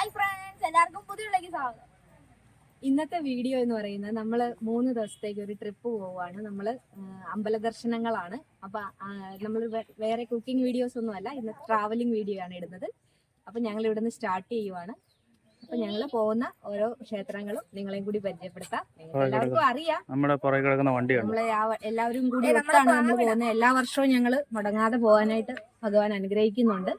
Hi friends, എല്ലാവർക്കും പുതിയ സ്വാഗതം. ഇന്നത്തെ വീഡിയോ എന്ന് പറയുന്നത് നമ്മൾ 3 ദിവസത്തേക്ക് ഒരു ട്രിപ്പ് പോവുകയാണ്. നമ്മൾ അമ്പല ദർശനങ്ങളാണ്. അപ്പൊ നമ്മൾ വേറെ കുക്കിംഗ് വീഡിയോസ് ഒന്നും അല്ല, ഇന്ന് ട്രാവലിംഗ് വീഡിയോ ആണ് ഇടുന്നത്. അപ്പൊ ഞങ്ങൾ ഇവിടുന്ന് സ്റ്റാർട്ട് ചെയ്യുവാണ്. അപ്പൊ ഞങ്ങൾ പോകുന്ന ഓരോ ക്ഷേത്രങ്ങളും നിങ്ങളെയും കൂടി പരിചയപ്പെടുത്താം. എല്ലാവർക്കും അറിയാം, നമ്മുടെ പുറകെ കിടക്കുന്ന വണ്ടിയാണ്. നമ്മളെ എല്ലാവരും കൂടി ഒത്താണ് നമ്മൾ പോകുന്നത്. എല്ലാ വർഷവും ഞങ്ങൾ മുടങ്ങാതെ പോകാനായിട്ട് ഭഗവാൻ അനുഗ്രഹിക്കുന്നുണ്ട്.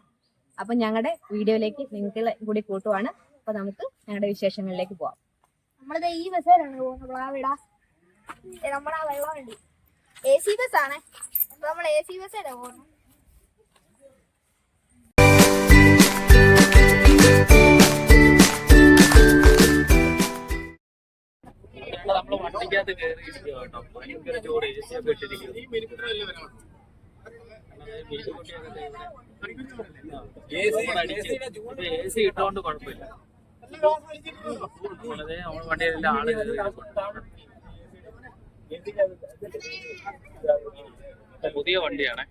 അപ്പൊ ഞങ്ങളുടെ വീഡിയോയിലേക്ക് നിങ്ങൾക്ക് കൂടി കൂട്ടുവാണ്. അപ്പൊ നമുക്ക് ഞങ്ങളുടെ വിശേഷങ്ങളിലേക്ക് പോവാം. നമ്മളിത് ഈ ബസ്സിലാണ് പോകുന്നത്. നമ്മുടെ ആ വെള്ളം വണ്ടി AC ബസ്സാണ്. അപ്പൊ നമ്മൾ AC ബസ്സിലാണ് പോകുന്നത്. നമ്മള് വണ്ടിക്കകത്ത് കയറിയിരിക്കുക കേട്ടോ. ഭയങ്കര ചൂട്, AC ഒക്കെ ഇട്ടിരിക്കും. AC ഇട്ടോണ്ട് കുഴപ്പമില്ല. നമ്മള് വണ്ടിയിലെല്ലാം ആള് പുതിയ വണ്ടിയാണ്.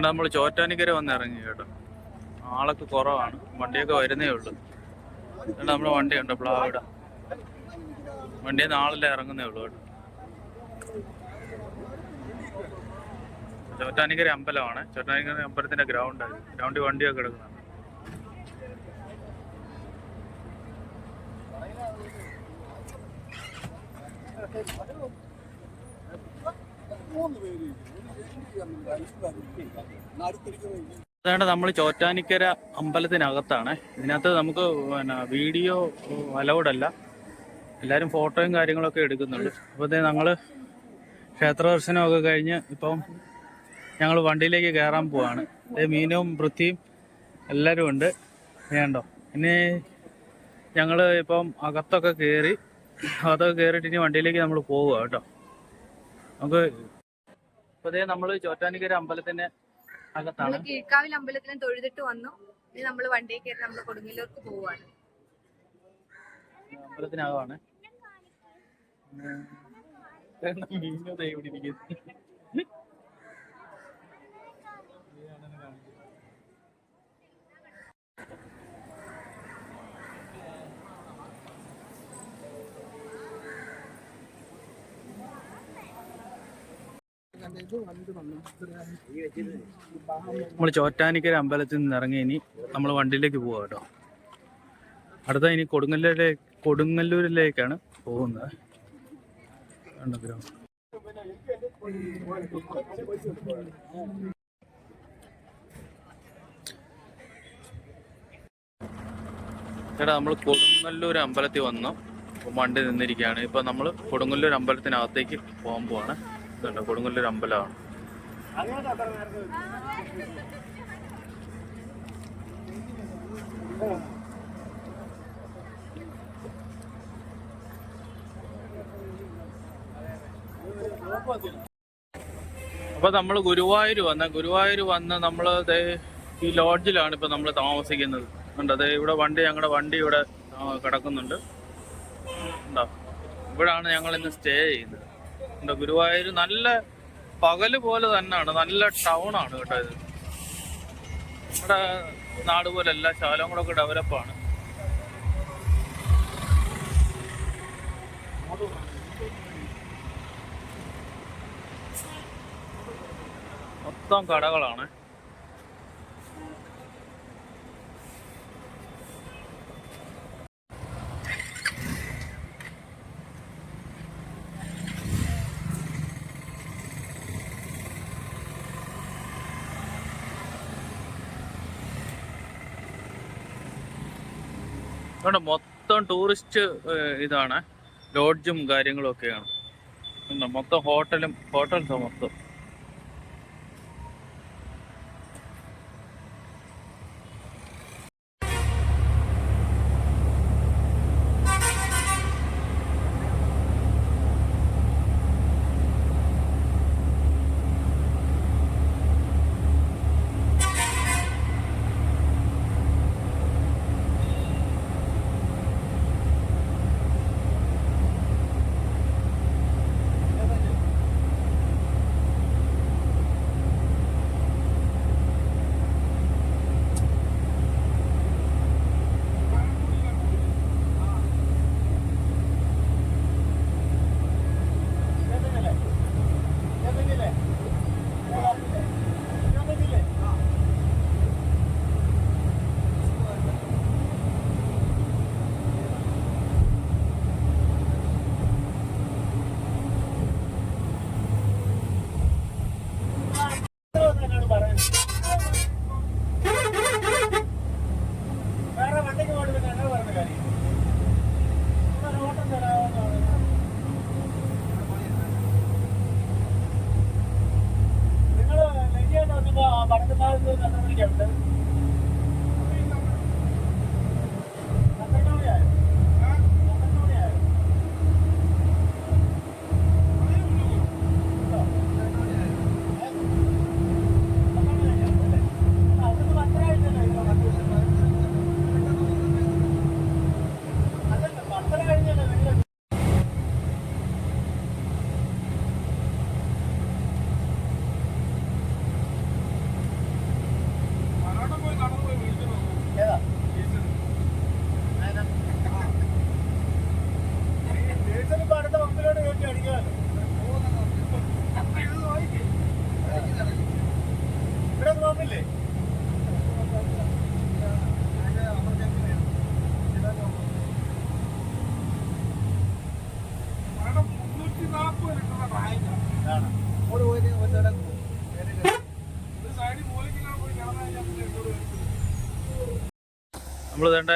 നമ്മൾ ചോറ്റാനിക്കര വന്ന് ഇറങ്ങി കേട്ടോ. ആളൊക്കെ കുറവാണ്, വണ്ടിയൊക്കെ വരുന്നേ ഉള്ളു. നമ്മുടെ വണ്ടിയുണ്ട് പ്ലാവിടെ. വണ്ടിയിൽ നിന്ന് ആളെല്ലാം ഇറങ്ങുന്നേ ഉള്ളു കേട്ടോ. ചോറ്റാനിക്കര അമ്പലമാണ്. ചോറ്റാനിക്കര അമ്പലത്തിന്റെ ഗ്രൗണ്ടിൽ വണ്ടിയൊക്കെ കിടക്കുന്നുണ്ട്. അതാണ്ട് നമ്മൾ ചോറ്റാനിക്കര അമ്പലത്തിനകത്താണ്. ഇതിനകത്ത് നമുക്ക് വീഡിയോ അലൗഡ് അല്ല. എല്ലാവരും ഫോട്ടോയും കാര്യങ്ങളൊക്കെ എടുക്കുന്നുണ്ട്. അപ്പോൾ ഞങ്ങൾ ക്ഷേത്ര ദർശനമൊക്കെ കഴിഞ്ഞ് ഇപ്പം ഞങ്ങൾ വണ്ടിയിലേക്ക് കയറാൻ പോവാണ്. മീനും വൃത്തിയും എല്ലാവരും ഉണ്ട്. വേണ്ടോ ഇനി ഞങ്ങൾ ഇപ്പം അകത്തൊക്കെ കയറിയിട്ട് ഇനി വണ്ടിയിലേക്ക് നമ്മൾ പോവുക കേട്ടോ. നമുക്ക് ഇപ്പൊ നമ്മൾ ചോറ്റാനിക്കര അമ്പലത്തിന്റെ അകത്താണ്. കീഴ്ക്കാവിൽ അമ്പലത്തിലും തൊഴുതിട്ട് വന്നു. ഇനി നമ്മൾ വണ്ടിയിൽ കയറി നമ്മൾ കൊടുങ്ങല്ലൂർക്ക് പോവാണ്. അമ്പലത്തിനകമാണ്. നമ്മൾ ചോറ്റാനിക്കര അമ്പലത്തിൽ നിന്ന് ഇറങ്ങി ഇനി നമ്മൾ വണ്ടിയിലേക്ക് പോവാ കേട്ടോ. അടുത്ത ഇനി കൊടുങ്ങല്ലൂരിലേക്കാണ് പോകുന്നത്. ചേട്ടാ, നമ്മൾ കൊടുങ്ങല്ലൂർ അമ്പലത്തിൽ വന്നു. വണ്ടി നിന്നിരിക്കുകയാണ്. ഇപ്പൊ നമ്മൾ കൊടുങ്ങല്ലൂർ അമ്പലത്തിനകത്തേക്ക് പോകാൻ പോവാണ്. ഇതുണ്ട് കൊടുങ്ങല്ലൂർ അമ്പലമാണ്. അപ്പൊ നമ്മള് ഗുരുവായൂർ വന്ന് നമ്മള് ഈ ലോഡ്ജിലാണ് ഇപ്പൊ നമ്മൾ താമസിക്കുന്നത്. ഉണ്ട് ഇവിടെ ഞങ്ങളുടെ വണ്ടി ഇവിടെ കിടക്കുന്നുണ്ട്. ഉണ്ടോ, ഇവിടാണ് ഞങ്ങൾ ഇന്ന് സ്റ്റേ ചെയ്യുന്നത്. ഗുരുവായൂർ നല്ല പകല് പോലെ തന്നെയാണ്. നല്ല ടൗൺ ആണ് കേട്ടോ. ഇത് നമ്മുടെ നാട് പോലെ അല്ല, ശാലം കൂടെ ഒക്കെ ഡെവലപ്പാണ്. മൊത്തം കടകളാണ്. ഇവിടെ മൊത്തം ടൂറിസ്റ്റ് ഇതാണ്. ലോഡ്ജും കാര്യങ്ങളും ഒക്കെയാണ്. മൊത്തം ഹോട്ടൽസോ മൊത്തം. നമ്മൾ വേണ്ട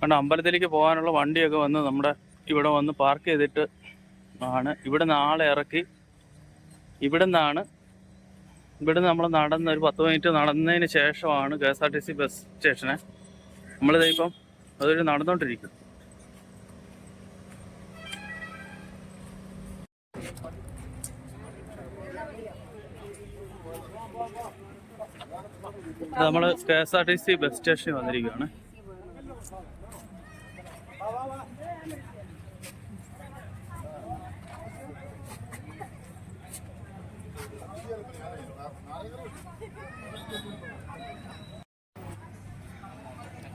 കാരണം അമ്പലത്തിലേക്ക് പോകാനുള്ള വണ്ടിയൊക്കെ വന്ന് നമ്മുടെ ഇവിടെ വന്ന് പാർക്ക് ചെയ്തിട്ട് ആണ് ഇവിടുന്ന് ആളെ ഇറക്കി ഇവിടുന്ന് നമ്മൾ നടന്ന് ഒരു 10 മിനിറ്റ് നടന്നതിന് ശേഷമാണ് KSRTC ബസ് സ്റ്റേഷനെ. നമ്മളിതിപ്പം അതൊരു നടന്നുകൊണ്ടിരിക്കും. നമ്മൾ KSRTC ബസ് സ്റ്റേഷനിൽ വന്നിരിക്കുകയാണ്.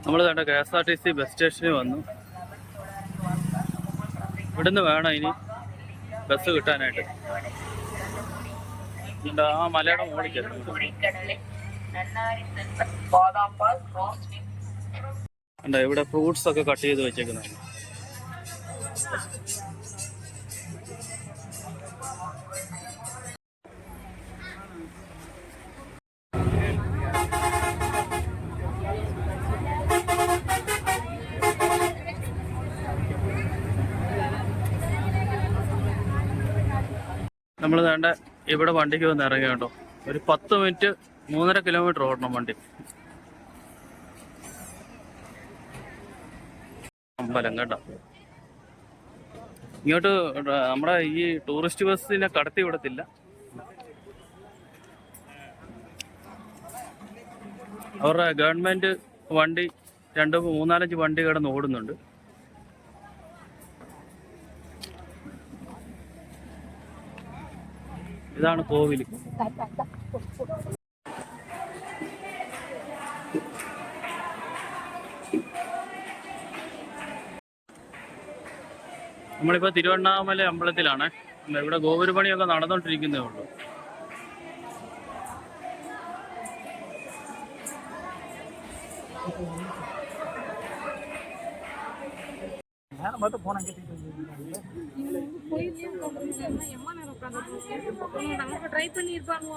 നമ്മൾ വേണ്ട KSRTC ബസ് സ്റ്റേഷനിൽ വന്നു. ഇവിടുന്ന് വേണം ഇനി ബസ് കിട്ടാനായിട്ട്. ആ മലയുടെ മുകളിൽ കണ്ടോ, ഇവിടെ ഫ്രൂട്ട്സ് ഒക്കെ കട്ട് ചെയ്ത് വെച്ചേക്കുന്നതാണ്. നമ്മൾ വേണ്ട ഇവിടെ വണ്ടിക്ക് വന്ന് ഇറങ്ങി കേട്ടോ. ഒരു 10 മിനിറ്റ് 3.5 കിലോമീറ്റർ ഓടണം വണ്ടി. അമ്പലം കേട്ടോ. ഇങ്ങോട്ട് നമ്മുടെ ഈ ടൂറിസ്റ്റ് ബസ്സിനെ കടത്തി വിടത്തില്ല. അവരുടെ ഗവൺമെന്റ് വണ്ടി 2-3-4 വണ്ടി കിടന്ന് ഓടുന്നുണ്ട്. ഇതാണ് കോവിൽ. നമ്മളിപ്പോൾ തിരുവണ്ണാമല അമ്പലത്തിലാണ്. ഇവിടെ ഗോപുരപണിയൊക്കെ നടന്നുകൊണ്ടിരിക്കുന്നേ ഉള്ളൂ. ட்ரை பண்ணிருப்பாங்க.